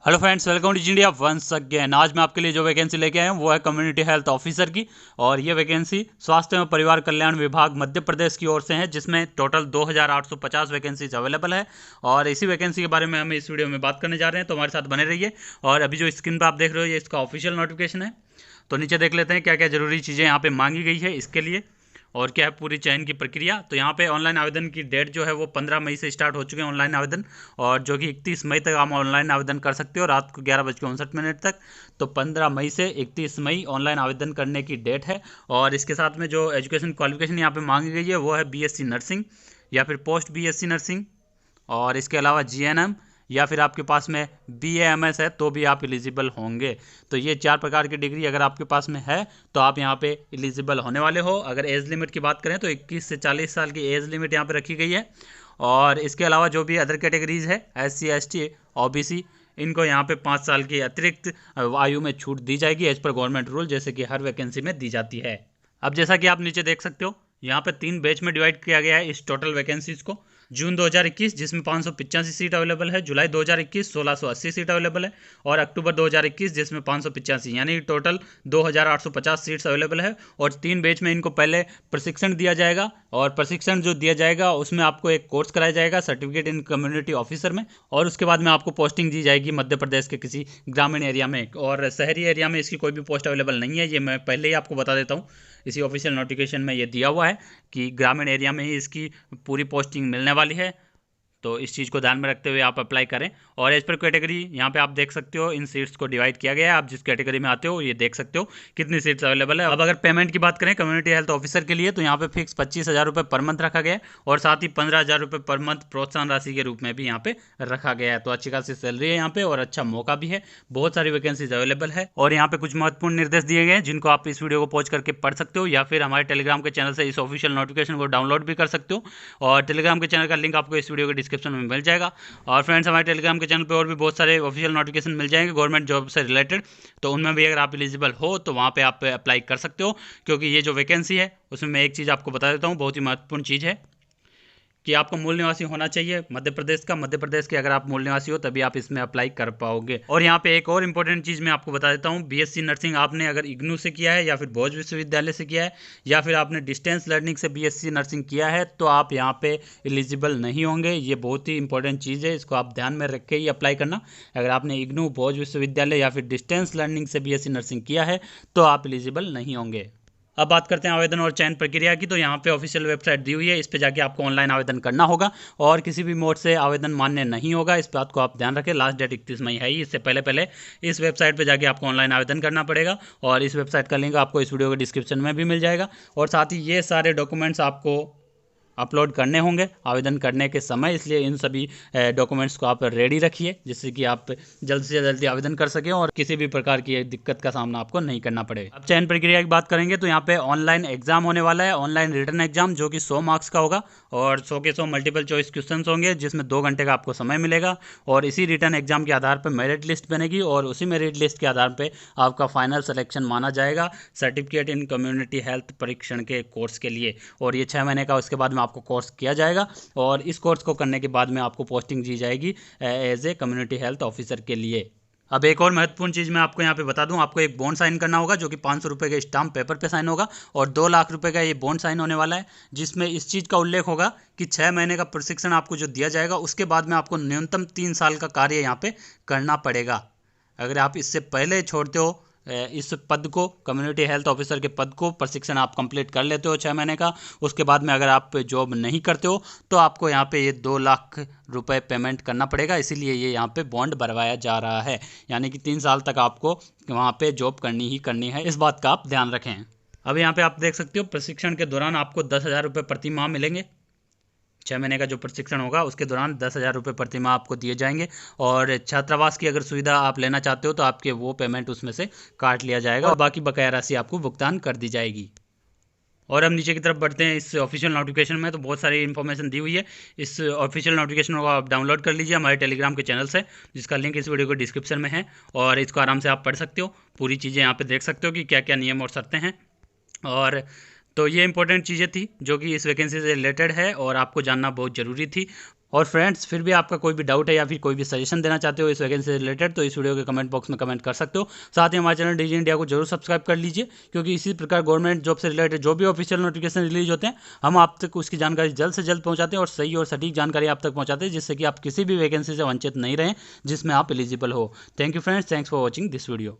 Hello friends, welcome to India once again. आज मैं आपके लिए जो वैकेंसी लेके आया हूँ वो है कम्युनिटी हेल्थ ऑफिसर की। और ये वैकेंसी स्वास्थ्य एवं परिवार कल्याण विभाग मध्य प्रदेश की ओर से है, जिसमें टोटल 2850 वैकेंसीज अवेलेबल है। और इसी वैकेंसी के बारे में हम इस वीडियो में बात करने जा रहे हैं, तो हमारे साथ बने रहिए। और अभी जो स्क्रीन पर आप देख रहे हो ये इसका ऑफिशियल नोटिफिकेशन है। तो नीचे देख लेते हैं क्या क्या जरूरी चीज़ें यहाँ पे मांगी गई है इसके लिए और क्या है पूरी चयन की प्रक्रिया। तो यहाँ पे ऑनलाइन आवेदन की डेट जो है वो 15 मई से स्टार्ट हो चुके हैं ऑनलाइन आवेदन, और जो कि 31 मई तक आप ऑनलाइन आवेदन कर सकते हो रात को 11:59 तक। तो 15 मई से 31 मई ऑनलाइन आवेदन करने की डेट है। और इसके साथ में जो एजुकेशन क्वालिफिकेशन यहाँ पे मांगी गई है वो है बीएससी नर्सिंग या फिर पोस्ट बीएससी नर्सिंग, और इसके अलावा जीएनएम या फिर आपके पास में बीएएमएस है तो भी आप एलिजिबल होंगे। तो ये 4 प्रकार की डिग्री अगर आपके पास में है तो आप यहाँ पे एलिजिबल होने वाले हो। अगर एज लिमिट की बात करें तो 21 से 40 साल की एज लिमिट यहाँ पे रखी गई है। और इसके अलावा जो भी अदर कैटेगरीज है SC ST OBC, इनको यहाँ पे 5 साल की अतिरिक्त आयु में छूट दी जाएगी एज पर गवर्नमेंट रूल, जैसे कि हर वैकेंसी में दी जाती है। अब जैसा कि आप नीचे देख सकते हो यहाँ पे 3 बैच में डिवाइड किया गया है इस टोटल वैकेंसीज को। जून 2021 जिसमें 585 सीट अवेलेबल है, जुलाई 2021 1680 सीट अवेलेबल है, और अक्टूबर 2021 जिसमें 585, यानी टोटल 2850 सीट्स अवेलेबल है। और 3 बैच में इनको पहले प्रशिक्षण दिया जाएगा, और प्रशिक्षण जो दिया जाएगा उसमें आपको एक कोर्स कराया जाएगा सर्टिफिकेट इन कम्युनिटी ऑफिसर में, और उसके बाद में आपको पोस्टिंग दी जाएगी मध्य प्रदेश के किसी ग्रामीण एरिया में। और शहरी एरिया में इसकी कोई भी पोस्ट अवेलेबल नहीं है, ये मैं पहले ही आपको बता देता हूँ। इसी ऑफिशियल नोटिफिकेशन में ये दिया हुआ है कि ग्रामीण एरिया में ही इसकी पूरी पोस्टिंग मिलने वाली है। तो इस चीज़ को ध्यान में रखते हुए आप अप्लाई करें। और एज पर कैटेगरी यहाँ पे आप देख सकते हो इन सीट्स को डिवाइड किया गया है। आप जिस कैटेगरी में आते हो ये देख सकते हो कितनी सीट्स अवेलेबल है। अब अगर पेमेंट की बात करें कम्युनिटी हेल्थ ऑफिसर के लिए तो यहाँ पे फिक्स 25,000 रुपये पर मंथ रखा गया है, और साथ ही 15,000 रुपये पर मंथ प्रोत्साहन राशि के रूप में भी यहाँ पे रखा गया है। तो अच्छी खासी सैलरी है यहाँ पे और अच्छा मौका भी है, बहुत सारी वैकेंसीज अवेलेबल है। और यहाँ पे कुछ महत्वपूर्ण निर्देश दिए गए हैं जिनको आप इस वीडियो को पहुंच करके पढ़ सकते हो, या फिर हमारे टेलीग्राम के चैनल से इस ऑफिशियल नोटिफिकेशन को डाउनलोड भी कर सकते हो। और टेलीग्राम के चैनल का लिंक आपको इस वीडियो के डिस्क्रिप्शन में मिल जाएगा। और फ्रेंड्स, हमारे टेलीग्राम के चैनल पे और भी बहुत सारे ऑफिशियल नोटिफिकेशन मिल जाएंगे गवर्नमेंट जॉब से रिलेटेड, तो उनमें भी अगर आप एलिजिबल हो तो वहाँ पे आप अप्लाई कर सकते हो। क्योंकि ये जो वैकेंसी है उसमें मैं एक चीज़ आपको बता देता हूँ, बहुत ही महत्वपूर्ण चीज़ है कि आपको मूल निवासी होना चाहिए मध्य प्रदेश का। मध्य प्रदेश के अगर आप मूल निवासी हो तभी आप इसमें अप्लाई कर पाओगे। और यहाँ पे एक और इम्पोर्टेंट चीज़ मैं आपको बता देता हूँ, बीएससी नर्सिंग आपने अगर इग्नू से किया है या फिर भोज विश्वविद्यालय से किया है या फिर आपने डिस्टेंस लर्निंग से बीएससी नर्सिंग किया है तो आप यहाँ पे एलिजिबल नहीं होंगे। ये बहुत ही इंपॉर्टेंट चीज़ है, इसको आप ध्यान में रख के ही अप्लाई करना। अगर आपने इग्नू, भोज विश्वविद्यालय या फिर डिस्टेंस लर्निंग से बीएससी नर्सिंग किया है तो आप एलिजिबल नहीं होंगे। अब बात करते हैं आवेदन और चयन प्रक्रिया की। तो यहाँ पे ऑफिशियल वेबसाइट दी हुई है, इस पे जाके आपको ऑनलाइन आवेदन करना होगा और किसी भी मोड से आवेदन मान्य नहीं होगा। इस बात को आप ध्यान रखें। लास्ट डेट 31 मई है ही, इससे पहले पहले इस वेबसाइट पे जाके आपको ऑनलाइन आवेदन करना पड़ेगा। और इस वेबसाइट का लिंक आपको इस वीडियो के डिस्क्रिप्शन में भी मिल जाएगा। और साथ ही ये सारे डॉक्यूमेंट्स आपको अपलोड करने होंगे आवेदन करने के समय, इसलिए इन सभी डॉक्यूमेंट्स को आप रेडी रखिए जिससे कि आप जल्द से जल्दी आवेदन कर सकें और किसी भी प्रकार की दिक्कत का सामना आपको नहीं करना पड़े। अब चयन प्रक्रिया की बात करेंगे तो यहाँ पे ऑनलाइन एग्जाम होने वाला है, ऑनलाइन रिटन एग्जाम, जो कि 100 मार्क्स का होगा और 100 के 100 मल्टीपल चॉइस क्वेश्चन होंगे जिसमें 2 घंटे का आपको समय मिलेगा। और इसी रिटन एग्जाम के आधार पर मेरिट लिस्ट बनेगी और उसी मेरिट लिस्ट के आधार पर आपका फाइनल सिलेक्शन माना जाएगा सर्टिफिकेट इन कम्युनिटी हेल्थ परीक्षण के कोर्स के लिए। और ये 6 महीने का उसके बाद में आपको कोर्स किया जाएगा, और इस कोर्स को करने के बाद में आपको पोस्टिंग दी जाएगी as a community health officer के लिए। अब एक और महत्वपूर्ण चीज़ मैं आपको यहाँ पे बता दूं, आपको एक बॉन्ड साइन करना होगा जो कि 500 रुपये के स्टाम्प पेपर पे साइन होगा, और 2 लाख रुपए का ये बॉन्ड साइन होने वाला है, जिसमें इस चीज़ का उल्लेख होगा कि 6 महीने का प्रशिक्षण आपको जो दिया जाएगा उसके बाद में आपको न्यूनतम 3 साल का कार्य यहाँ पे करना पड़ेगा। अगर आप इससे पहले छोड़ते हो इस पद को, कम्युनिटी हेल्थ ऑफिसर के पद को, प्रशिक्षण आप कंप्लीट कर लेते हो 6 महीने का, उसके बाद में अगर आप जॉब नहीं करते हो तो आपको यहाँ पे ये 2 लाख रुपए पेमेंट करना पड़ेगा। इसीलिए ये यहाँ पे बॉन्ड भरवाया जा रहा है, यानी कि 3 साल तक आपको वहाँ पे जॉब करनी ही करनी है, इस बात का आप ध्यान रखें। अब यहाँ पे आप देख सकते हो प्रशिक्षण के दौरान आपको 10,000 रुपये प्रति माह मिलेंगे। 6 महीने का जो प्रशिक्षण होगा उसके दौरान 10,000 रुपये प्रति माह आपको दिए जाएंगे। और छात्रावास की अगर सुविधा आप लेना चाहते हो तो आपके वो पेमेंट उसमें से काट लिया जाएगा और बाकी बकाया राशि आपको भुगतान कर दी जाएगी। और हम नीचे की तरफ बढ़ते हैं इस ऑफिशियल नोटिफिकेशन में, तो बहुत सारी इन्फॉर्मेशन दी हुई है। इस ऑफिशियल नोटिफिकेशन को आप डाउनलोड कर लीजिए हमारे टेलीग्राम के चैनल से, जिसका लिंक इस वीडियो के डिस्क्रिप्शन में है, और इसको आराम से आप पढ़ सकते हो। पूरी चीज़ें यहाँ पे देख सकते हो कि क्या क्या नियम और शर्तें हैं। और तो ये इंपॉर्टेंट चीज़ें थी जो कि इस वैकेंसी से रिलेटेड है और आपको जानना बहुत ज़रूरी थी। और फ्रेंड्स, फिर भी आपका कोई भी डाउट है या फिर कोई भी सजेशन देना चाहते हो इस वैकेंसी से रिलेटेड, तो इस वीडियो के कमेंट बॉक्स में कमेंट कर सकते हो। साथ ही हमारे चैनल डीजी इंडिया को जरूर सब्सक्राइब कर लीजिए, क्योंकि इसी प्रकार गवर्नमेंट जॉब से रिलेटेड जो भी ऑफिशियल नोटिफिकेशन रिलीज होते हैं, हम आप तक उसकी जानकारी जल्द से जल्द पहुंचाते हैं और सही और सटीक जानकारी आप तक पहुंचाते हैं, जिससे कि आप किसी भी वैकेंसी से वंचित नहीं रहें जिसमें आप एलिजिबल हो। Thank you friends, thanks for watching this video.